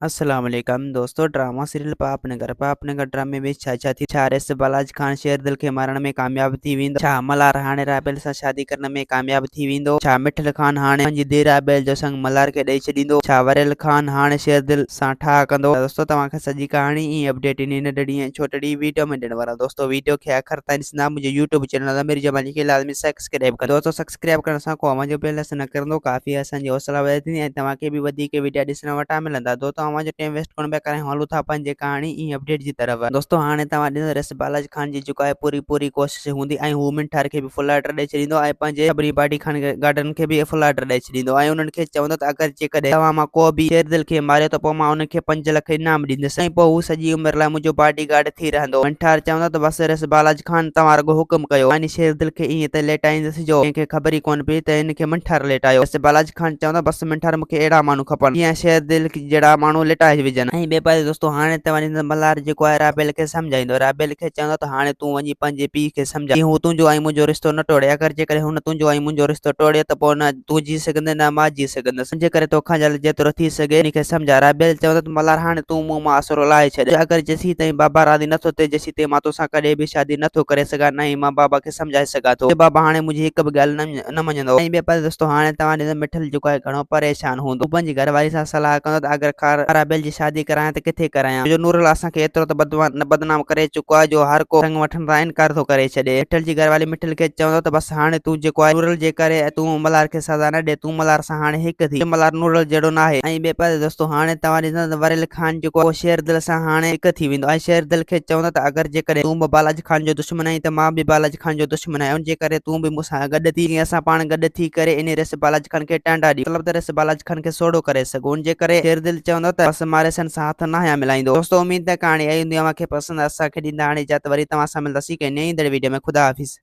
अस्सलाम वालेकुम दोस्तों। ड्रामा सीरियल पापनगर ड्रामे में छा थी छारे से बालाज खान शेर दिल के मारण में कामयाब थी वेंदो। छा मलार हाणे राबेल सां शादी करण में कामयाब थी वेंदो। छा मिठल खान हाणे पंहिंजी धीउ राबेल जो संग मलार खे ॾेई छॾींदो। छा वरेल खान हाणे शेर दिल सां ठाह कंदो। दोस्तों तव्हांखे सॼी कहाणी ई अपडेट इन नंढड़ी ऐं छोटड़ी वीडियो में ॾियण वारा। दोस्तों वीडियो खे आख़िर ताईं ॾिसंदा। मुंहिंजे यूट्यूब चैनल अमीर जमाली खे लाज़मी सब्सक्राइब करो। दोस्तों सब्सक्राइब करण सां को अवां जो बेल न करंदो काफ़ी असांजी हौसला वधंदी ऐं तव्हांखे बि वधीक वीडियो ॾिसण वटां मिलंदा। दोस्तों अवां जो टाइम वेस्ट करण करे हलूं था पंहिंजे कहाणी ई अपडेट जी तरफ। दोस्तों हाणे तव्हां ॾिसो रस बालाजी खान जी जेको आहे पूरी कोशिश हूंदी ऐं हू मिंठार खे बि फुल ऑर्डर ॾेई छॾींदो ऐं पंहिंजे सभिनी पार्टी खान गार्डन खे बि फुल ऑर्डर ॾेई छॾींदो ऐं उन्हनि खे चवंदो त अगरि जेकॾहिं तव्हां मां को बि शेर दिल खे मारियो त पोइ मां उनखे 5 लख इनाम ॾींदुसि ऐं पोइ हू सॼी उमिरि लाइ मुंहिंजो बॉडी गार्ड थी रहंदो। मिंठार चवंदो त बसि रस बालाजी खान तव्हां रुॻो हुकुम कयो। यानी शेर दिल खे ईअं त लेटाईंदुसि जो कंहिंखे ख़बर ई कोन पई त हिनखे मिंठार लेटायो। बसि बालाजी खान चवंदो बसि मिंठार मूंखे अहिड़ा माण्हू खपनि जीअं शेर दिल जहिड़ा माण्हू लेटाए विझनि। ऐं ॿिए पासे दोस्तों हाणे तव्हां मल्हार जेको आहे राबेल खे सम्झाईंदो। राबेल खे चवंदो त हाणे तूं वञी पंहिंजे पीउ खे सम्झा हू तुंहिंजो ऐं मुंहिंजो रिश्तो न टोड़े। अगरि जेकॾहिं हुन तुंहिंजो ऐं मुंहिंजो रिश्तो टोड़े त पोइ न तूं जी सघंदे न मां जी सघंदुसि। जे करे तोखां जल्द जेतिरो थी सघे उनखे सम्झा। राबेल चवंदो त मल्हार हाणे तूं मूं मां आसरो लाहे छॾ। अगरि जेसीं ताईं बाबा राज़ी नथो थिए जेसीं ताईं मां तोसां कॾहिं बि शादी नथो करे सघां न ई मां बाबा खे सम्झाए सघां थो। बाबा हाणे मुंहिंजी हिक बि ॻाल्हि न मञंदो। ऐं ॿिए पासे दोस्तों हाणे तव्हां ॾिसो मिठल जेको आहे घणो परेशान हूंदो। पंहिंजी घरवारी सां सलाह कंदो त अगरि राबेल जी शादी करायां त किथे करायां जो नूरल असांखे एतिरो त बदनाम करे चुको आहे जो हर को संग वठण खां इनकार थो करे छॾे। मिठल जी घरवारी मिठल खे चवंदो त बसि हाणे तूं जेको आहे नूरल जे करे तूं मल्हार खे सज़ा न ॾे। तूं मल्हार सां हाणे हिकु थी। मल्हार नूरल जहिड़ो न आहे। ऐं ॿिए पासे दोस्तों हाणे तव्हां ॾिसंदा त वरेल खान जेको आहे शेर दिल सां हाणे हिकु थी वेंदो ऐं शेर दिल खे चवंदो त अगरि जेकॾहिं तूं बि बालाजी खान जो दुश्मन आहीं त मां बि बालाजी खान जो दुश्मन आहियां। जे करे तूं बि मूंसां गॾु थी जीअं असां पाण गॾु थी करे इन रस बालाजी खान खे टांडा ॾियूं। मतिलबु त रस बालाजी खान खे सोढ़ो करे सघूं। जे करे शेर दिल चवंदो त बसि मां रसन सां हथ न हया मिलाईंदो। दोस्तों उम्मीद है कहाणी आई हूंदी। अव्हांखे पसंदि असांखे ॾींदा हाणे इजाज़त। वरी तव्हां सां मिलंदासीं कंहिं नई वीडियो में। ख़ुदा हाफ़िज़।